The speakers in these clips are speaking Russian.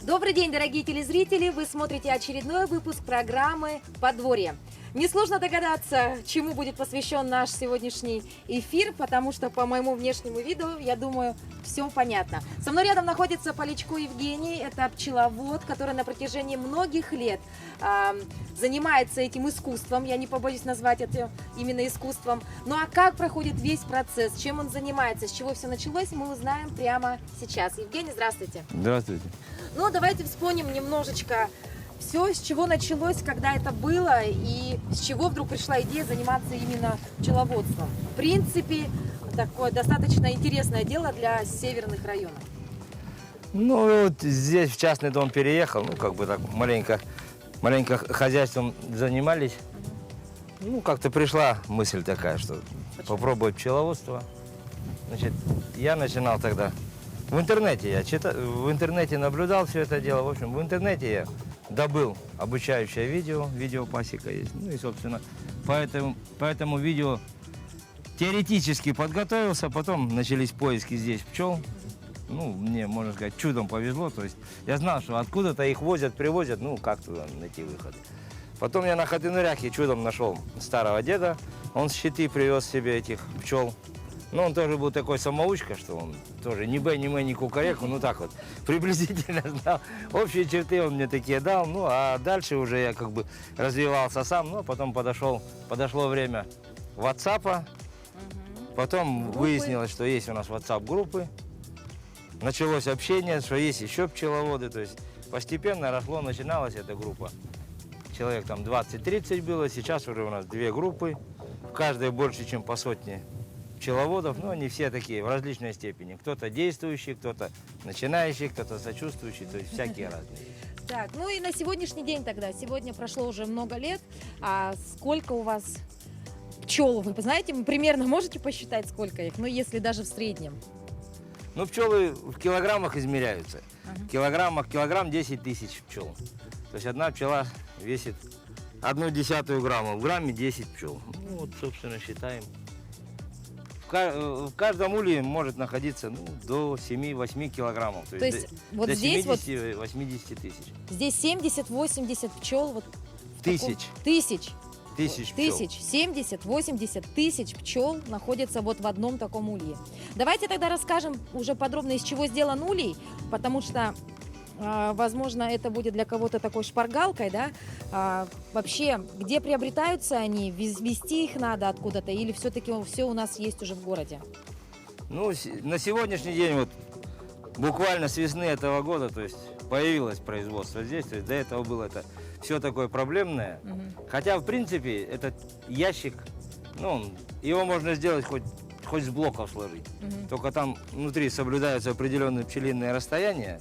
Добрый день, дорогие телезрители! Вы смотрите очередной выпуск программы «Подворье». Несложно догадаться, чему будет посвящен наш сегодняшний эфир, потому что по моему внешнему виду, я думаю, все понятно. Со мной рядом находится Поличко Евгений, это пчеловод, который на протяжении многих лет занимается этим искусством, я не побоюсь назвать это именно искусством. Ну а как проходит весь процесс, чем он занимается, с чего все началось, мы узнаем прямо сейчас. Евгений, здравствуйте. Здравствуйте. Ну, давайте вспомним немножечко все, с чего началось, когда это было, и с чего вдруг пришла идея заниматься именно пчеловодством. В принципе, такое достаточно интересное дело для северных районов. Ну, вот здесь в частный дом переехал, ну, как бы так маленько хозяйством занимались. Ну, как-то пришла мысль такая, что попробовать пчеловодство. Значит, я начинал тогда в интернете, в интернете наблюдал все это дело. В общем, в интернете я добыл обучающее видео пасека есть. Ну и, собственно, по этому видео теоретически подготовился, потом начались поиски здесь пчел. Ну, мне, можно сказать, чудом повезло. То есть я знал, что откуда-то их возят, привозят, ну, как туда найти выход. Потом я на Хатынуряхе чудом нашел старого деда. Он с Щиты привез себе этих пчел. Ну, он тоже был такой самоучка, что он тоже ни б, ни м, ни кукареху, ну так вот, приблизительно знал. Общие черты он мне такие дал, ну, а дальше уже я как бы развивался сам, ну, а потом подошло время WhatsApp, потом выяснилось, что есть у нас WhatsApp-группы, началось общение, что есть еще пчеловоды, то есть постепенно начиналась эта группа. Человек там 20-30 было, сейчас уже у нас 2 группы, в каждой больше, чем по сотне пчеловодов, но они все такие в различной степени. Кто-то действующий, кто-то начинающий, кто-то сочувствующий, то есть всякие разные. Так, ну и на сегодняшний день тогда, сегодня прошло уже много лет, а сколько у вас пчел, вы знаете, примерно можете посчитать, сколько их, ну если даже в среднем? Ну, пчелы в килограммах измеряются. Килограмм 10 тысяч пчел. То есть одна пчела весит 0,1 грамма, в грамме 10 пчел. Ну, вот, собственно, считаем. В каждом улье может находиться до 7-8 килограммов. То есть вот до здесь 70-80 тысяч. Здесь 70-80 пчел. Вот Тысяч. Тысяч пчел. 70-80 тысяч пчел находятся вот в одном таком улье. Давайте тогда расскажем уже подробно, из чего сделан улей, потому что, возможно, это будет для кого-то такой шпаргалкой, да? Вообще, где приобретаются они, везти их надо откуда-то, или все-таки все у нас есть уже в городе? Ну, на сегодняшний день, вот буквально с весны этого года, то есть появилось производство здесь, то есть до этого было это все такое проблемное. Хотя, в принципе, этот ящик, ну, его можно сделать хоть с блоков сложить. Только там внутри соблюдаются определенные пчелиные расстояния.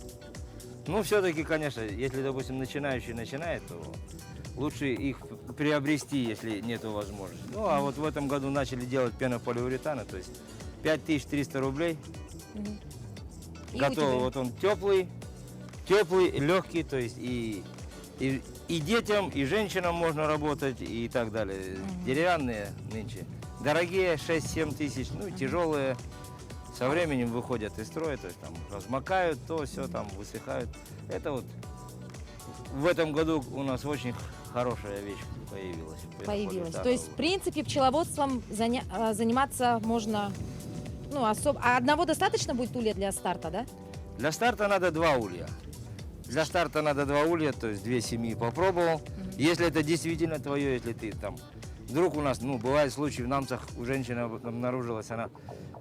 Ну, все-таки, конечно, если, допустим, начинающий начинает, то лучше их приобрести, если нет возможности. Ну, а вот в этом году начали делать пенополиуретаны, то есть 5300 рублей. Готовый. Вот он теплый, легкий, то есть и детям, и женщинам можно работать, и так далее. Деревянные нынче дорогие, 6-7 тысяч, ну, и тяжелые. Со временем выходят из строя, то есть там размокают, то все там высыхают. Это вот в этом году у нас очень хорошая вещь появилась. То есть, в принципе, пчеловодством заниматься можно, ну, особо. А одного достаточно будет улья для старта, да? Для старта надо 2 улья. Для старта надо 2 улья, то есть 2 семьи попробовал. Если это действительно твое, если ты там... Вдруг у нас, ну, бывает случаи, в Намцах у женщины обнаружилась, она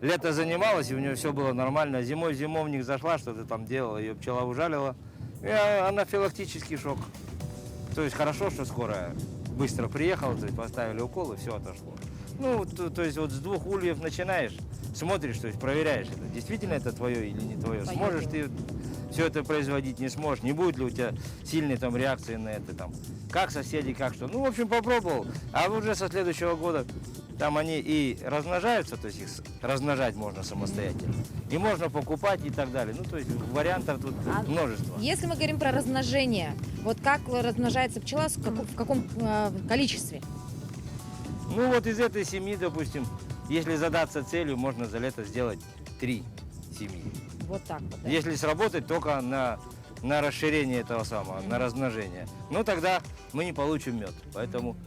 лето занималась, и у нее все было нормально. Зимой в зимовник зашла, что-то там делала, ее пчела ужалила. И анафилактический шок. То есть хорошо, что скорая быстро приехала, то есть поставили укол, и все отошло. Ну, то есть вот с 2 ульев начинаешь, смотришь, то есть проверяешь, это действительно это твое или не твое. Сможешь ты все это производить, не сможешь, не будет ли у тебя сильной там реакции на это, там, как соседи, как что. Ну, в общем, попробовал, а уже со следующего года там они и размножаются, то есть их размножать можно самостоятельно, и можно покупать и так далее. Ну, то есть вариантов тут множество. Если мы говорим про размножение, вот как размножается пчела, в каком количестве? Ну вот из этой семьи, допустим, если задаться целью, можно за лето сделать 3 семьи. Вот так вот, да? Если сработать только на расширение этого самого, на размножение, ну тогда мы не получим мед. Поэтому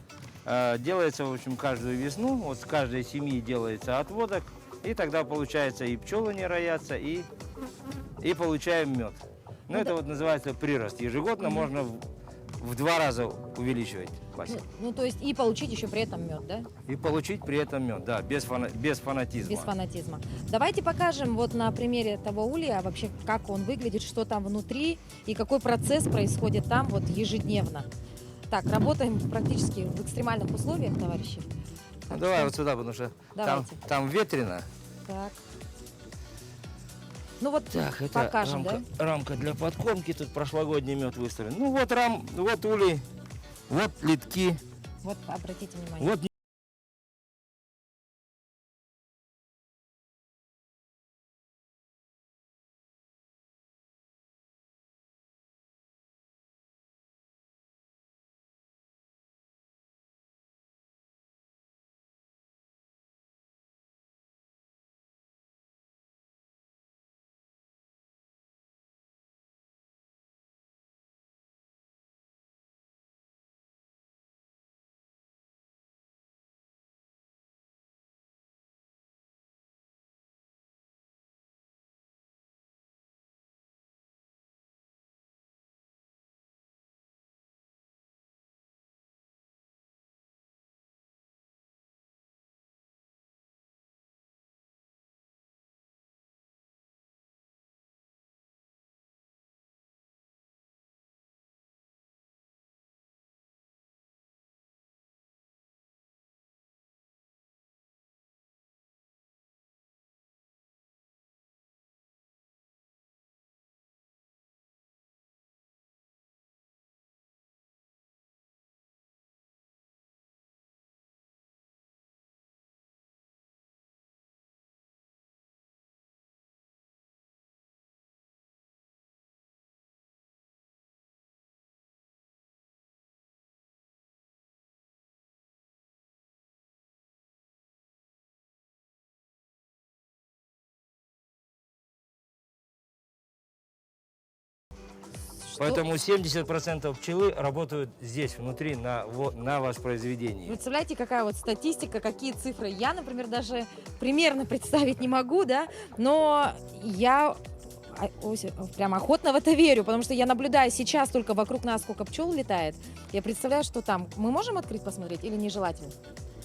делается, в общем, каждую весну, вот с каждой семьи делается отводок, и тогда получается и пчелы не роятся, и получаем мед. Ну, это вот называется прирост. Ежегодно можно в 2 раза увеличивать пасеку. Ну, то есть и получить еще при этом мед, да? И получить при этом мед, да, без фанатизма. Без фанатизма. Давайте покажем вот на примере того улья вообще, как он выглядит, что там внутри и какой процесс происходит там вот ежедневно. Так, работаем практически в экстремальных условиях, товарищи. Ну, Так давай что- вот сюда, потому что Давайте. там ветрено. Так. Ну вот Так, это покажем, рамка для подкормки, тут прошлогодний мед выставлен. Ну вот вот улей, вот литки, Вот обратите внимание. вот. Поэтому 70% пчелы работают здесь, внутри, на воспроизведении. Представляете, какая вот статистика, какие цифры. Я, например, даже примерно представить не могу, да, но я прям охотно в это верю, потому что я наблюдаю сейчас только вокруг нас, сколько пчел летает. Я представляю, что там. Мы можем открыть, посмотреть или нежелательно?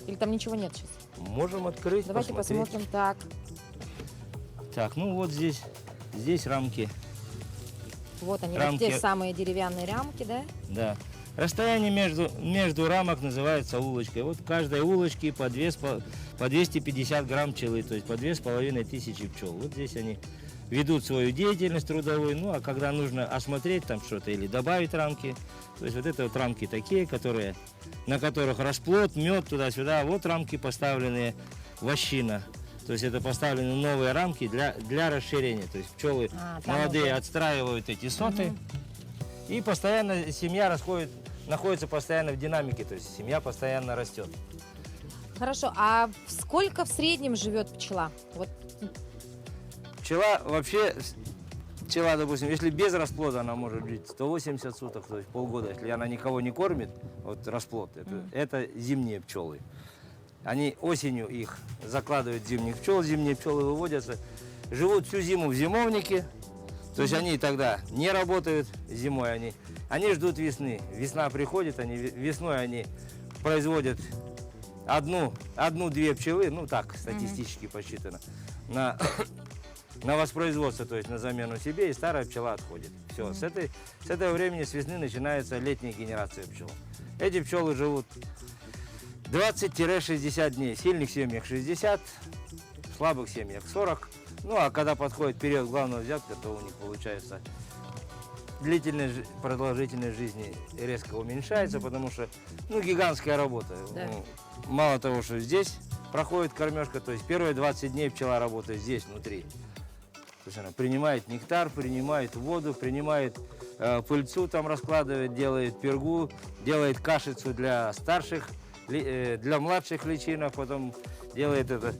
Или там ничего нет сейчас? Можем открыть, Давайте посмотреть. посмотрим так. Так, ну вот здесь рамки. Вот они, Рамки. вот те самые деревянные рамки, да? Да. Расстояние между рамок называется улочкой. Вот в каждой улочке по 250 грамм пчелы, то есть по 2500 пчел. Вот здесь они ведут свою деятельность трудовую. Ну, а когда нужно осмотреть там что-то или добавить рамки, то есть вот это вот рамки такие, на которых расплод, мед туда-сюда. Вот рамки поставленные вощина. То есть это поставлены новые рамки для расширения. То есть пчелы там молодые уже. отстраивают эти соты. И постоянно семья находится постоянно в динамике. То есть семья постоянно растет. Хорошо, а сколько в среднем живет пчела? Вот. Пчела, допустим, если без расплода, она может жить 180 суток, то есть полгода. Если она никого не кормит, вот расплод, это зимние пчелы. Они осенью их закладывают зимних пчел, зимние пчелы выводятся, живут всю зиму в зимовнике, то есть они тогда не работают зимой, они ждут весны. Весна приходит, весной они производят одну-две пчелы, ну так, статистически посчитано, на воспроизводство, то есть на замену себе, и старая пчела отходит. Все, с этого времени, с весны, начинается летняя генерация пчел. Эти пчелы живут 20-60 дней. В сильных семьях 60, в слабых семьях 40. Ну, а когда подходит период главного взятка, то у них получается продолжительность жизни резко уменьшается, потому что, гигантская работа. Да. Мало того, что здесь проходит кормежка, то есть первые 20 дней пчела работает здесь, внутри. То есть она принимает нектар, принимает воду, принимает пыльцу, там раскладывает, делает пергу, делает кашицу для старших для младших личинок, потом делает это,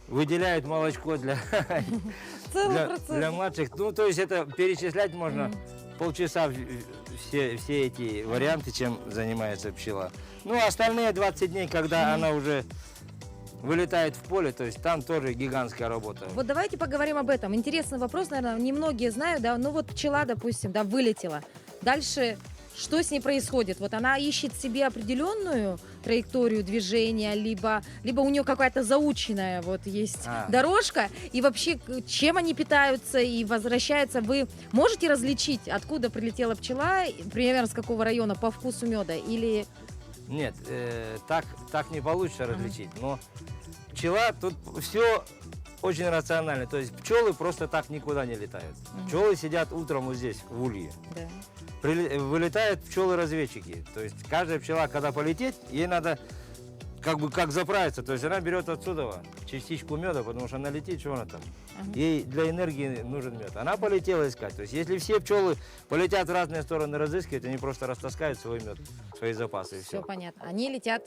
выделяет молочко для, Целый для, процесс. для младших. Ну, то есть это перечислять можно полчаса все эти варианты, чем занимается пчела. Ну, а остальные 20 дней, когда она уже вылетает в поле, то есть там тоже гигантская работа. Вот давайте поговорим об этом. Интересный вопрос, наверное, немногие знают, да, ну вот пчела, допустим, да, вылетела. Дальше что с ней происходит? Вот она ищет себе определенную траекторию движения, либо у нее какая-то заученная вот есть дорожка, и вообще чем они питаются и возвращаются, вы можете различить, откуда прилетела пчела, примерно с какого района по вкусу меда, или... Нет, так не получится различить, но пчела, тут все очень рационально, то есть пчелы просто так никуда не летают. Пчелы сидят утром вот здесь, в улье. Да. Вылетают пчелы-разведчики, то есть каждая пчела, когда полетит, ей надо как заправиться, то есть она берет отсюда частичку меда, потому что она летит, что она там, ей для энергии нужен мед. Она полетела искать, то есть если все пчелы полетят в разные стороны разыскивать, они просто растаскают свой мед, свои запасы и Все все. понятно. Они летят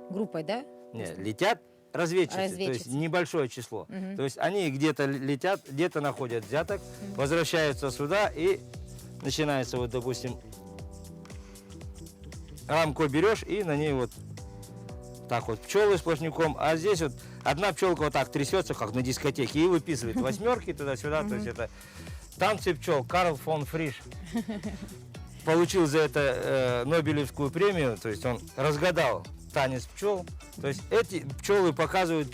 группой, да? Нет, летят разведчицы, то есть небольшое число. То есть они где-то летят, где-то находят взяток, возвращаются сюда и начинается вот, допустим, рамку берешь и на ней вот так вот пчелы сплошняком, а здесь вот одна пчелка вот так трясется, как на дискотеке, и выписывает восьмерки туда-сюда, то есть это танцы пчел. Карл фон Фриш получил за это Нобелевскую премию, то есть он разгадал танец пчел, то есть эти пчелы показывают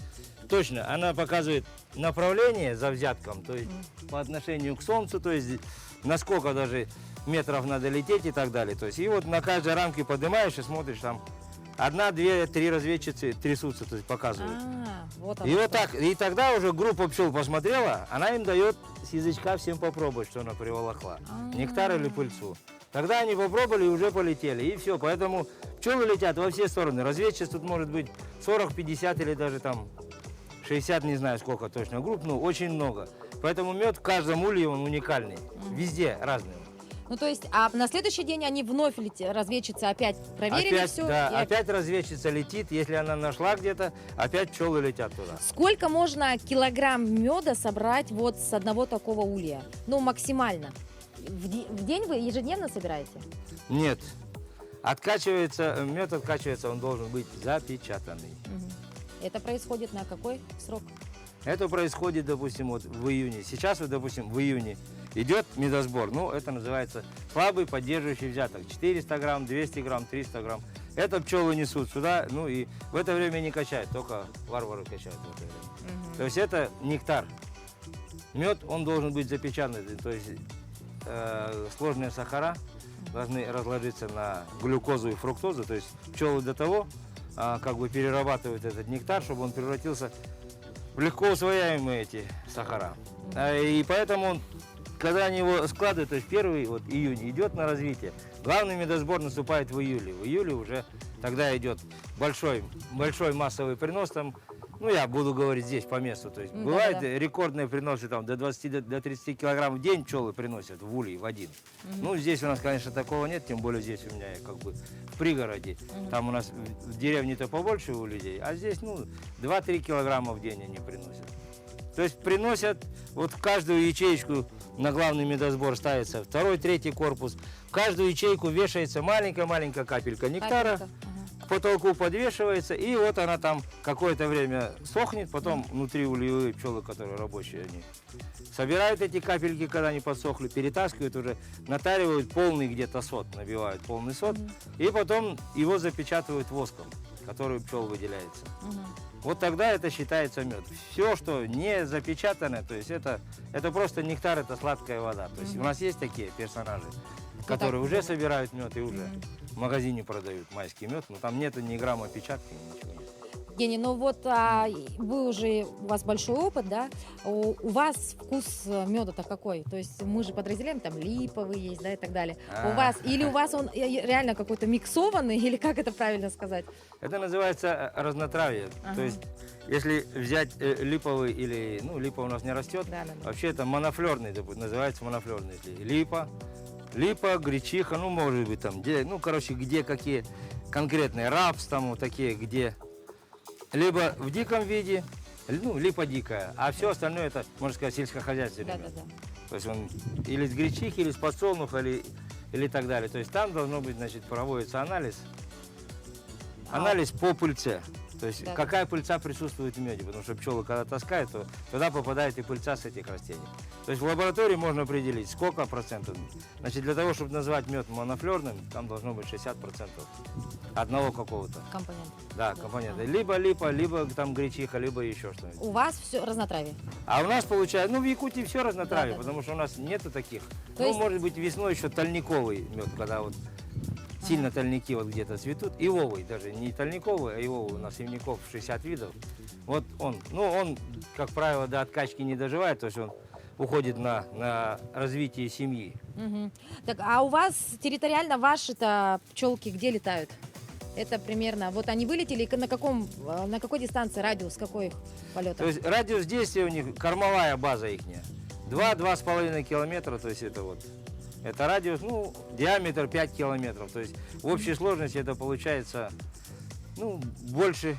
точно, она показывает направление за взятком, то есть по отношению к солнцу, то есть насколько даже метров надо лететь и так далее. То есть и вот на каждой рамке поднимаешь и смотришь, там одна, две, три разведчицы трясутся, то есть показывают. Вот И вот так, и тогда уже группа пчел посмотрела, она им дает с язычка всем попробовать, что она приволокла. Нектар или пыльцу. Тогда они попробовали и уже полетели. И все. Поэтому пчелы летят во все стороны. Разведчиц тут может быть 40, 50 или даже там 60, не знаю сколько точно групп, но очень много. Поэтому мед в каждом улье он уникальный. Везде разный. Ну, то есть, а на следующий день они вновь разведчица опять проверили Опять, все? да, опять разведчица летит. Если она нашла где-то, опять пчелы летят туда. Сколько можно килограмм меда собрать вот с одного такого улья? Ну, максимально. В день вы ежедневно собираете? Нет. Мед откачивается, он должен быть запечатанный. Это происходит на какой срок? Это происходит, допустим, вот в июне. Сейчас, вот, допустим, в июне идет медосбор. Ну, это называется слабый поддерживающий взяток. 400 грамм, 200 грамм, 300 грамм. Это пчелы несут сюда, ну и в это время не качают, только варвары качают в это время. То есть это нектар. Мед, он должен быть запечатанный, то есть сложные сахара должны разложиться на глюкозу и фруктозу. То есть пчелы до того как бы перерабатывают этот нектар, чтобы он превратился в легко усвояемые эти сахара. И поэтому, когда они его складывают, то есть первый вот, июнь идет на развитие. Главный медосбор наступает в июле. В июле уже тогда идет большой массовый принос. Там, ну, я буду говорить здесь по месту. То есть бывают рекордные приносы там, до 20 до 30 килограмм в день пчелы приносят в улье в один. Ну, здесь у нас, конечно, такого нет, тем более здесь у меня как бы в пригороде. Там у нас в деревне-то побольше у людей, а здесь, ну, 2-3 килограмма в день они приносят. То есть приносят вот в каждую ячеечку на главный медосбор ставится второй, третий корпус. В каждую ячейку вешается маленькая-маленькая капелька нектара. К потолку подвешивается, и вот она там какое-то время сохнет, потом внутри ульевые пчелы, которые рабочие, они собирают эти капельки, когда они подсохли, перетаскивают уже, натаривают полный где-то сот, набивают полный сот, и потом его запечатывают воском, который у пчел выделяется. Вот тогда это считается мед. Все, что не запечатано, то есть это просто нектар, это сладкая вода. То есть у нас есть такие персонажи, которые уже собирают мед и уже в магазине продают майский мед, но там нету ни грамма печатки, ничего нет. Евгений, ну вот вы уже, у вас большой опыт, да? У вас вкус меда-то какой? То есть мы же подразделяем, там липовый есть, да, и так далее. У вас, или у вас он реально какой-то миксованный, или как это правильно сказать? Это называется разнотравье. То есть если взять липовый или, ну, липа у нас не растет, вообще это монофлерный, называется монофлерный. Липа, Липа, гречиха, ну, может быть, там, ну, короче, где какие конкретные рапс, там, вот такие, где либо в диком виде, ну, липа дикая, а все остальное это, можно сказать, сельскохозяйственный мед. Да-да-да. То есть он или с гречихи, или с подсолнуха, или так далее. То есть там должно быть, значит, проводится анализ. Анализ по пыльце. То есть Да. какая пыльца присутствует в меде. Потому что пчелы, когда таскают, то туда попадает и пыльца с этих растений. То есть в лаборатории можно определить, сколько процентов. Значит, для того, чтобы назвать мед монофлерным, там должно быть 60% одного какого-то. Компонент. Да, компонента. Либо липа, либо там гречиха, либо еще что-нибудь. У вас все разнотравие. А у нас получается, ну в Якутии все разнотравие, Да, да, потому что у нас нету таких. То Ну, есть- может быть, весной еще тальниковый мед, когда вот сильно тальники вот где-то цветут. Ивовый даже, не тальниковый, а ивовый. У нас ивников 60 видов. Вот он, ну он, как правило, до откачки не доживает, то есть он уходит на развитие семьи. Мгм. Так, а у вас территориально ваши-то пчелки где летают? Это примерно, вот они вылетели, и на какой дистанции, радиус, какой их полета? То есть радиус действия у них, кормовая база их. 2-2,5 километра, то есть это вот. Это радиус, ну, диаметр 5 километров. То есть в общей сложности это получается, ну, больше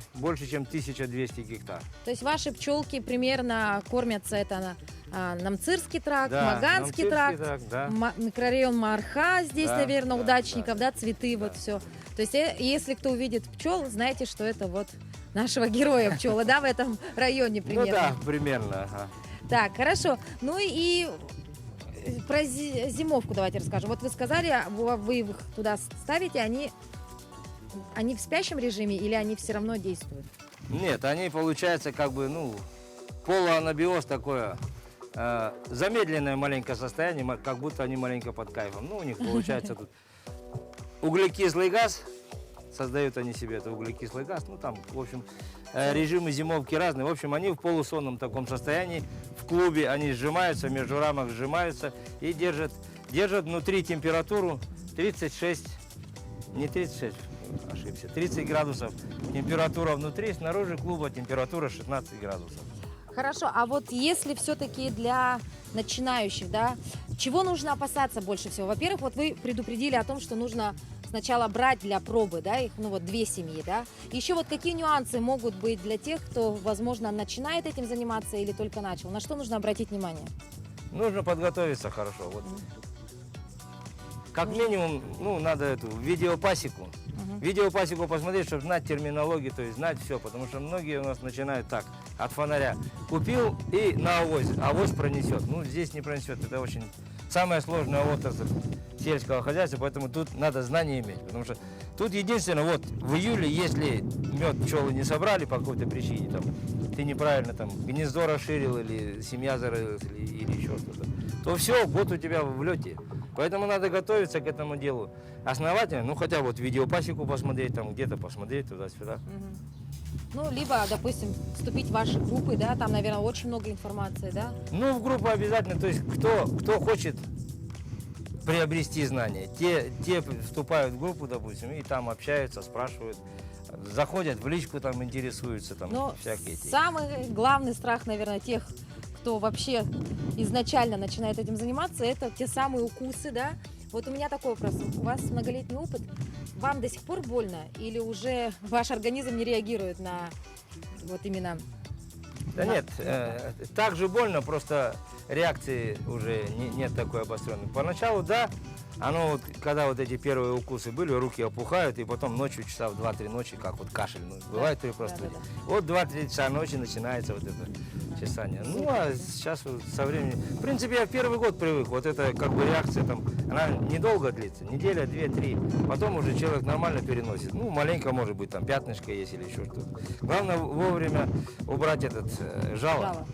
чем 1200 гектар. То есть ваши пчелки примерно кормятся это Намцирский тракт, Да, Маганский Намцирский тракт, тракт, да. микрорайон Марха, здесь, Да, наверное, да, удачников, да, да. цветы, Да. вот все. То есть если кто увидит пчел, знаете, что это вот нашего героя пчелы, да, в этом районе примерно. Ну да, примерно. Ага. Так, хорошо. Ну и про зимовку давайте расскажем. Вот вы сказали, вы их туда ставите, они в спящем режиме или они все равно действуют? Нет, они, получается, как бы, ну, полуанабиоз такое, замедленное маленькое состояние, как будто они маленько под кайфом. Ну, у них получается тут углекислый газ, создают они себе это углекислый газ, ну, там, в общем, режимы зимовки разные. В общем, они в полусонном таком состоянии, в клубе они сжимаются, между рамок сжимаются и держат внутри температуру 36, не 36, ошибся, 30 градусов температура внутри, снаружи клуба температура 16 градусов. Хорошо, а вот если все-таки для начинающих, да, чего нужно опасаться больше всего? Во-первых, вот вы предупредили о том, что нужно сначала брать для пробы, да, их, ну вот 2 семьи, да. Еще вот какие нюансы могут быть для тех, кто, возможно, начинает этим заниматься или только начал? На что нужно обратить внимание? Нужно подготовиться хорошо. Вот. Как минимум, ну, надо эту видеопасеку. Видеопасеку посмотреть, чтобы знать терминологию, то есть знать все, потому что многие у нас начинают так, от фонаря. Купил и на авось пронесет. Ну, здесь не пронесет, это очень самая сложная отрасль сельского хозяйства, поэтому тут надо знания иметь, потому что тут единственное, вот в июле, если мед пчелы не собрали по какой-то причине, там, ты неправильно там гнездо расширил или семья зарылась или еще что-то, то все, год у тебя в лете. Поэтому надо готовиться к этому делу основательно, ну хотя вот видеопасеку посмотреть, там где-то посмотреть туда-сюда. Ну, либо, допустим, вступить в ваши группы, да, там, наверное, очень много информации, да? Ну, в группу обязательно, то есть кто хочет приобрести знания, те вступают в группу, допустим, и там общаются, спрашивают, заходят в личку, там интересуются, там Но всякие эти. самый главный страх, наверное, тех, кто вообще изначально начинает этим заниматься, это те самые укусы, да? Вот у меня такой вопрос. У вас многолетний опыт. Вам до сих пор больно или уже ваш организм не реагирует на вот именно... Да нет, так же больно, просто реакции уже нет такой обостренной. Поначалу, да, оно вот, когда вот эти первые укусы были, руки опухают, и потом ночью, часа в 2-3 ночи, как вот кашель, ну, бывает при простуде. да. Вот 2-3 часа ночи начинается вот это чесание. Ну, а сейчас вот со временем... В принципе, я в первый год привык, вот это как бы реакция там, она недолго длится, неделя, 2-3, потом уже человек нормально переносит. Ну, маленько, может быть, там пятнышко есть или еще что-то. Главное вовремя убрать этот жало.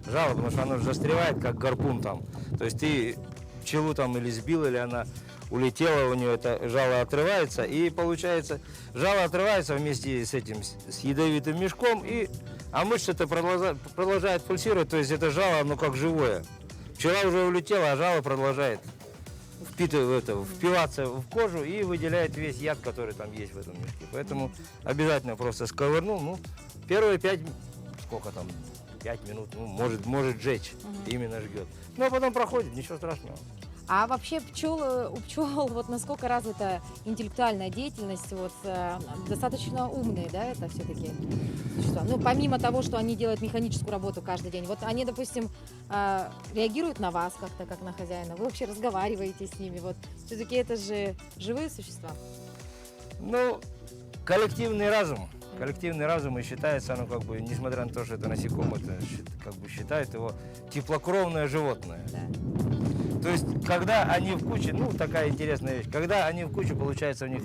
Жало, потому что оно застревает, как гарпун там. То есть ты пчелу там или сбил, или она улетела, у нее это жало отрывается, и получается, жало отрывается вместе с этим, с ядовитым мешком, а мышца-то продолжает пульсировать, то есть это жало, оно как живое. Пчела уже улетела, а жало продолжает впиваться в кожу и выделяет весь яд, который там есть в этом мешке. Поэтому обязательно просто сковырнул, ну, первые 5 минут, ну, может жечь, именно жгет. Ну, а потом проходит, ничего страшного. А вообще у пчел вот насколько развита интеллектуальная деятельность, вот достаточно умные, да, это все-таки существа. Ну, помимо того, что они делают механическую работу каждый день, вот они, допустим, реагируют на вас как-то, как на хозяина, вы вообще разговариваете с ними, вот все-таки это же живые существа. Ну, коллективный разум. Коллективный разум и считается, оно как бы, несмотря на то, что это насекомое, это как бы считают его теплокровное животное. Да. То есть, когда они в куче, ну, такая интересная вещь, когда они в куче, получается, у них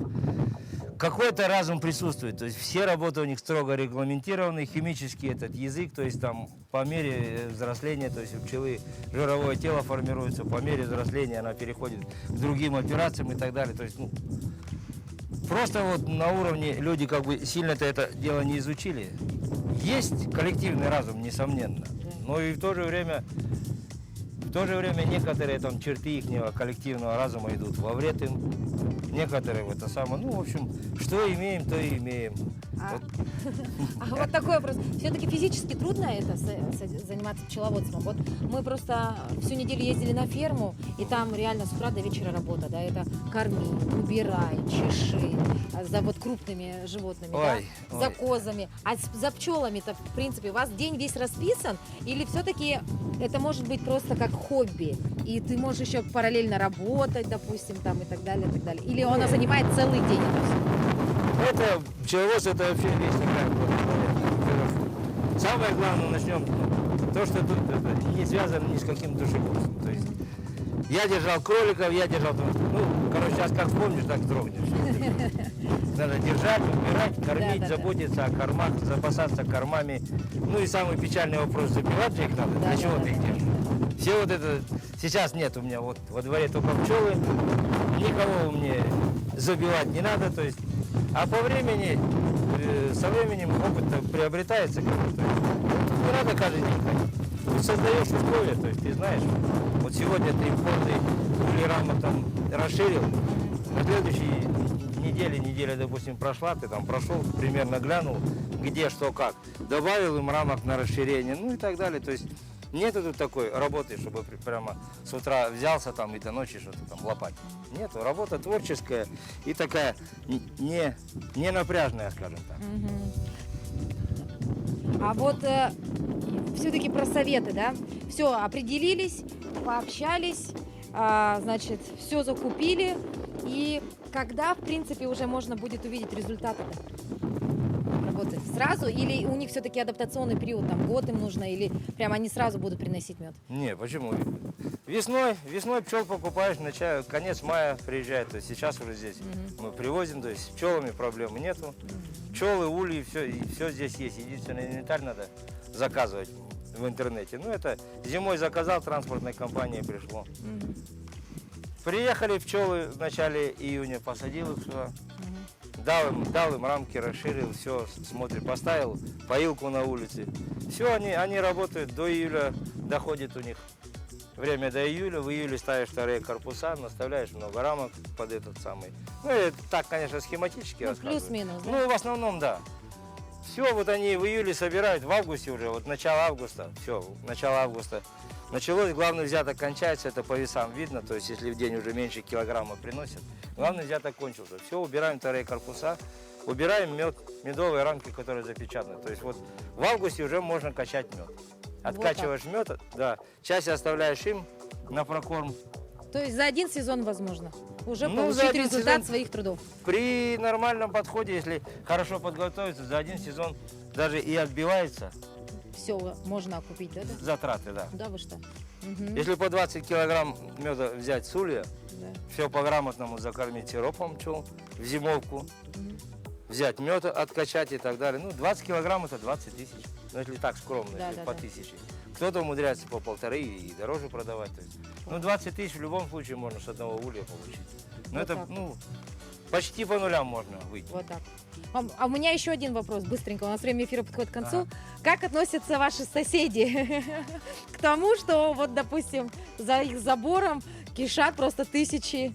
какой-то разум присутствует. То есть, все работы у них строго регламентированы, химический этот язык, то есть, там, по мере взросления, то есть, у пчелы жировое тело формируется, по мере взросления она переходит к другим операциям и так далее. То есть, ну, просто вот на уровне люди как бы сильно-то это дело не изучили. Есть коллективный разум, несомненно, но и в то же время некоторые там черты их коллективного разума идут во вред им. Некоторые в это самое, ну, в общем, что имеем, то и имеем. Вот. А вот такой вопрос. Все-таки физически трудно это заниматься пчеловодством? Вот мы просто всю неделю ездили на ферму, и там реально с утра до вечера работа, да, это корми, убирай, чеши, за вот крупными животными, Ой, да, ой. за козами. А за пчелами-то, в принципе, у вас день весь расписан, или все-таки это может быть просто как хобби, и ты можешь еще параллельно работать, допустим, там и так далее, и так далее. Или она занимает целый день это все? Это пчеловодство, это вообще вещь такая. Самое главное, начнем, то, что тут это не связано ни с каким душегубством. То есть я держал кроликов, я держал, ну, короче, сейчас как вспомнишь, так вздрогнешь. Надо держать, убирать, кормить, Да. заботиться о кормах, запасаться кормами. Ну и самый печальный вопрос, забивать же их надо, для чего ты их держишь? Все вот это, сейчас нет у меня, вот во дворе только пчелы, никого мне забивать не надо, то есть, а по времени, со временем опыт приобретается, как бы, то есть, не надо каждый день ходить. Ты создаешь условия, то есть ты знаешь, вот сегодня ты полный рамок там расширил, на следующей неделя, допустим, прошла, ты там прошел, примерно глянул, где, что, как, добавил им рамок на расширение, ну и так далее, то есть нету тут такой работы, чтобы прямо с утра взялся там и до ночи что-то там лопать. Нету, работа творческая и такая не напряжная, скажем так. А вот все-таки про советы, да? Все, определились, пообщались, значит, все закупили. И когда, в принципе, уже можно будет увидеть результаты работы? Сразу? Или у них все-таки адаптационный период, там, год им нужно? Или прям они сразу будут приносить мед? Не, почему? Весной пчел покупаешь, конец мая приезжает, то есть сейчас уже здесь мы привозим, то есть с пчелами проблемы нету. Пчелы, ульи, все здесь есть. Единственное, инвентарь надо заказывать в интернете. Ну, это зимой заказал, транспортной компании пришло. Приехали пчелы в начале июня, посадил их сюда. Дал им рамки, расширил, все, смотрит, поставил поилку на улице. Все, они работают до июля, доходит у них время до июля. В июле ставишь вторые корпуса, наставляешь много рамок под этот самый. Ну, это так, конечно, схематически рассказываю. Плюс-минус, да? Ну, в основном, да. Все, вот они в июле собирают, в августе уже, вот начало августа, все, начало августа. Началось, главный взяток кончается, это по весам видно, то есть если в день уже меньше килограмма приносят, главный взяток кончился. Все, убираем вторые корпуса, убираем мед, медовые рамки, которые запечатаны. То есть вот в августе уже можно качать мед. Откачиваешь мед, да, часть оставляешь им на прокорм. То есть за один сезон возможно уже Ну, за получить один результат сезон. своих трудов. При нормальном подходе, если хорошо подготовиться, за один сезон даже и отбивается Все можно купить, да? затраты, да. Да, вы что? Мгм. Если по 20 килограмм меда взять с улья, Да. все по-грамотному закормить сиропом пчел в зимовку, взять мед, откачать и так далее. Ну, 20 килограмм это 20 тысяч. Ну, если так скромно, Да, если да, по да. 1000. Кто-то умудряется по 1,5 и дороже продавать. То есть, ну, 20 тысяч в любом случае можно с одного улья получить. Но Вот это, так. ну, почти по нулям можно выйти. Вот так. А у меня еще один вопрос, быстренько, у нас время эфира подходит к концу. Ага. Как относятся ваши соседи к тому, что вот, допустим, за их забором кишат просто тысячи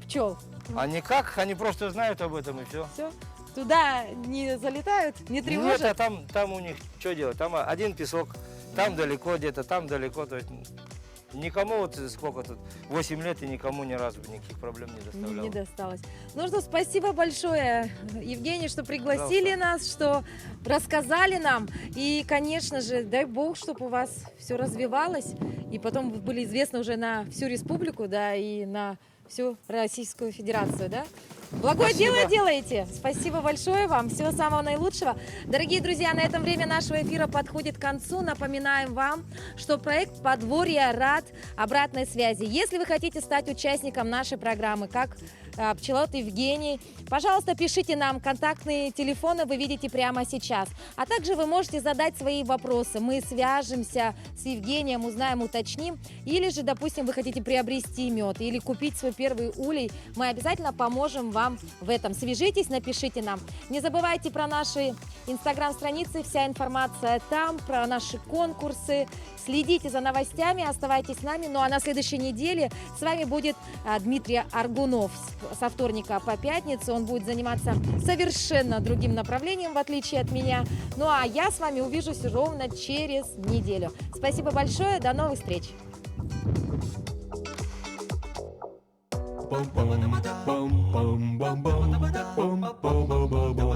пчел? А никак, они просто знают об этом и все. Все? Туда не залетают, не Нет, тревожат? а там у них что делать? Там один песок, там далеко где-то, там далеко. То есть Никому вот сколько тут, 8 лет, и никому ни разу никаких проблем не доставлял. Не досталось. Ну что, спасибо большое, Евгений, что пригласили нас, что рассказали нам. И, конечно же, дай бог, чтобы у вас все развивалось. И потом вы были известны уже на всю республику, да, и на всю Российскую Федерацию, да? Благое Спасибо. дело делаете. Спасибо большое вам. Всего самого наилучшего. Дорогие друзья, на этом время нашего эфира подходит к концу. Напоминаем вам, что проект «Подворье» рад обратной связи. Если вы хотите стать участником нашей программы, как пчеловод Евгений, пожалуйста, пишите нам. Контактные телефоны вы видите прямо сейчас. А также вы можете задать свои вопросы. Мы свяжемся с Евгением, узнаем, уточним. Или же, допустим, вы хотите приобрести мед или купить свой первый улей. Мы обязательно поможем вам в этом. Свяжитесь, напишите нам. Не забывайте про наши инстаграм-страницы, вся информация там, про наши конкурсы. Следите за новостями, оставайтесь с нами. Ну а на следующей неделе с вами будет Дмитрий Аргунов со вторника по пятницу. Он будет заниматься совершенно другим направлением, в отличие от меня. Ну а я с вами увижусь ровно через неделю. Спасибо большое, до новых встреч! Bum bum bum bum bum bum bum bum bum bum bum.